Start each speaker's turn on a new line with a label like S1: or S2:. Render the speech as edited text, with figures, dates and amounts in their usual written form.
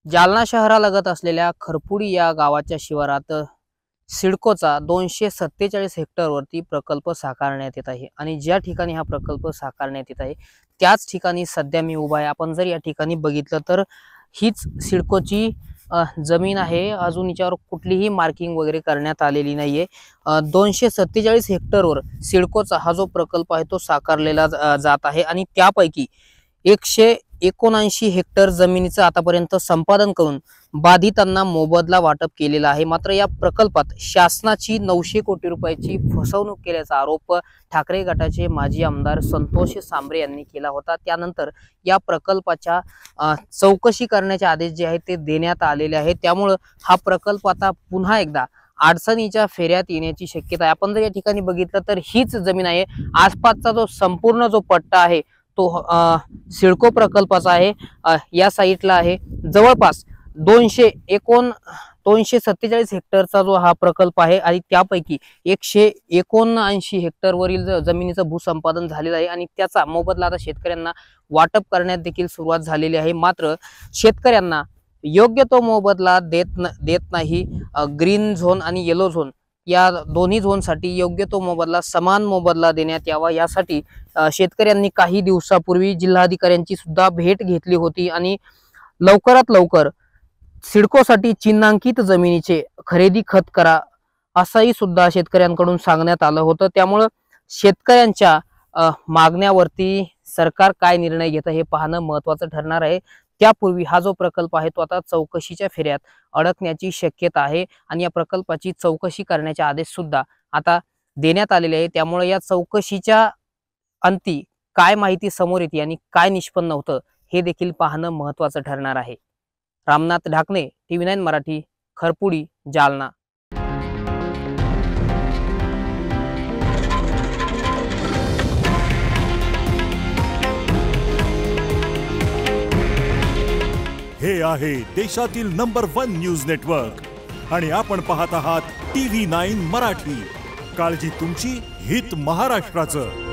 S1: जालना शहरालगत असलेल्या खरपुडी या गावाच्या शिवारात सिडकोचा 247 हेक्टरवरती प्रकल्प साकारण्यात येत आहे आणि ज्या ठिकाणी हा प्रकल्प साकारण्यात येत आहे त्याच ठिकाणी सध्या मी उभा आहे। आपण जर या ठिकाणी बघितलं तर हीच सिडकोची जमीन आहे। अजून याच्यावर कुठलीही मार्किंग वगैरे करण्यात आलेली नाहीये। 247 हेक्टरवर सिडकोचा हा जो प्रकल्प आहे तो साकारलेला जात आहे आणि त्यापैकी 179 हेक्टर जमिनीचं आतापर्यंत संपादन करून बाधितांना मोबदला वाटप केलेला आहे। मात्र या प्रकल्पात शासनाची 900 कोटी रुपयाची फसवणूक केल्याचा आरोप ठाकरे गटाचे माजी आमदार संतोष सांबरे यांनी केला होता। त्यानंतर या प्रकल्पाच्या चौकशी करण्याचे आदेश जे आहेत ते देण्यात आलेले आहेत। त्यामुळे हा प्रकल्प आता पुन्हा एकदा अडचणीच्या फेऱ्यात येण्याची शक्यता आहे। आपण जर या ठिकाणी बघितलं तर हीच जमीन आहे। आसपासचा जो संपूर्ण जो पट्टा आहे तो सिडको प्रकल्पाचा आहे। या साईडला आहे जवळपास 247 हेक्टरचा जो हा प्रकल्प आहे आणि त्यापैकी 179 हेक्टरवरील जमिनीचं भूसंपादन झालेलं आहे आणि त्याचा मोबदला आता शेतकऱ्यांना वाटप करण्यात देखील सुरुवात झालेली आहे। मात्र शेतकऱ्यांना योग्य तो मोबदला देत नाही। ग्रीन झोन आणि येलो झोन या दोन्ही झोनसाठी योग्य तो मोबदला समान मोबदला देण्यात यावा यासाठी शेतकऱ्यांनी काही दिवसापूर्वी जिल्हाधिकाऱ्यांची सुद्धा भेट घेतली होती आणि लवकरात लवकर सिडकोसाठी चिन्हांकित जमिनीचे खरेदी खत करा असंही सुद्धा शेतकऱ्यांकडून सांगण्यात आलं होतं। त्यामुळे शेतकऱ्यांच्या मागण्यावरती सरकार काय निर्णय घेतं हे पाहणं महत्त्वाचं ठरणार आहे। त्यापूर्वी हा जो प्रकल्प आहे तो आता चौकशीच्या फेऱ्यात अडकण्याची शक्यता आहे आणि या प्रकल्पाची चौकशी करण्याचे आदेश सुद्धा आता देण्यात आलेले आहे। त्यामुळे या चौकशीच्या अंती काय माहिती समोर येते आणि काय निष्पन्न होतं हे देखील पाहणं महत्त्वाचं ठरणार आहे। रामनाथ ढाकणे, TV9 मराठी, खरपुडी, जालना।
S2: हे आहे देशातील नंबर 1 न्यूज नेटवर्क आणि आपण पाहत आहात TV9 मराठी। काळजी तुमची, हित महाराष्ट्राचं।